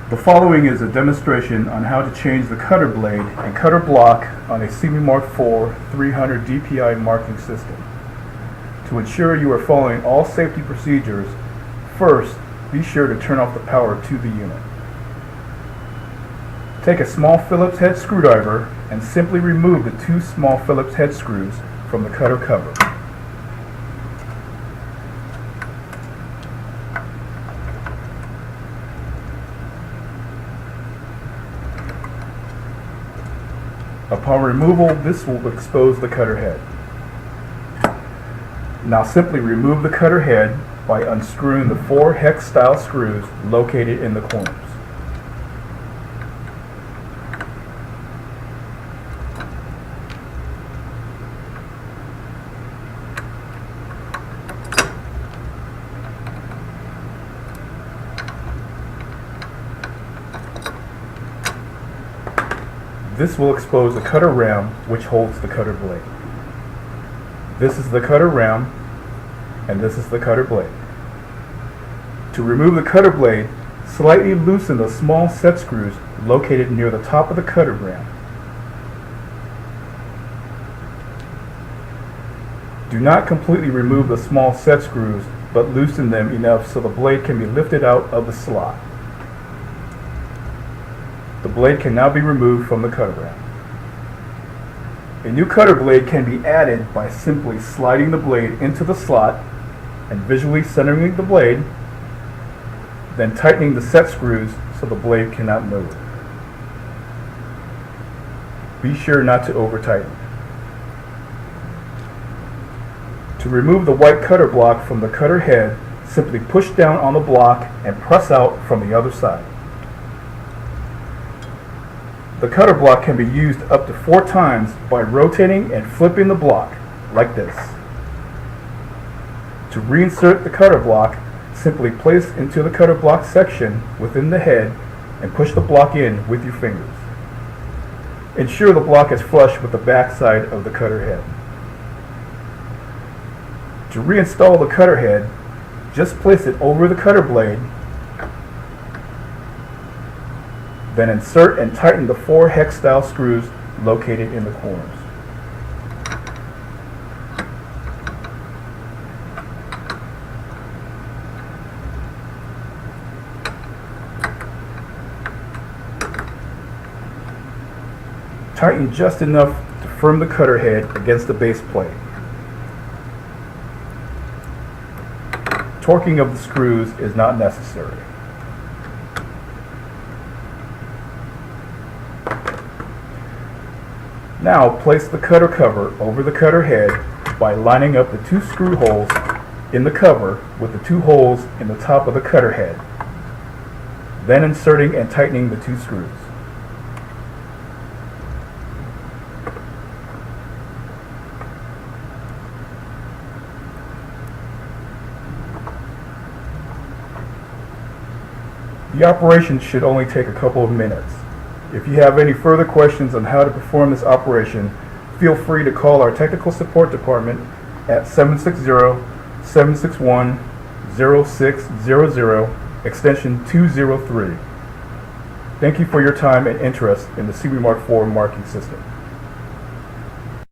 The following is a demonstration on how to change the cutter blade and cutter block on a CB Mark IV 300 DPI marking system. To ensure you are following all safety procedures, first, be sure to turn off the power to the unit. Take a small Phillips head screwdriver and simply remove the two small Phillips head screws from the cutter cover. Upon removal, this will expose the cutter head. Now simply remove the cutter head by unscrewing the 4 hex style screws located in the corners. This will expose the cutter ram which holds the cutter blade. This is the cutter ram and this is the cutter blade. To remove the cutter blade, slightly loosen the small set screws located near the top of the cutter ram. Do not completely remove the small set screws, but loosen them enough so the blade can be lifted out of the slot. The blade can now be removed from the cutter ram. A new cutter blade can be added by simply sliding the blade into the slot and visually centering the blade, then tightening the set screws so the blade cannot move. Be sure not to over-tighten. To remove the white cutter block from the cutter head, simply push down on the block and press out from the other side. The cutter block can be used up to 4 times by rotating and flipping the block, like this. To reinsert the cutter block, simply place into the cutter block section within the head and push the block in with your fingers. Ensure the block is flush with the back side of the cutter head. To reinstall the cutter head, just place it over the cutter blade, then insert and tighten the 4 hex style screws located in the corners. Tighten just enough to firm the cutter head against the base plate. Torquing of the screws is not necessary. Now place the cutter cover over the cutter head by lining up the 2 screw holes in the cover with the 2 holes in the top of the cutter head, then inserting and tightening the 2 screws. The operation should only take a couple of minutes. If you have any further questions on how to perform this operation, feel free to call our technical support department at 760-761-0600, extension 203. Thank you for your time and interest in the CB Mark IV marking system.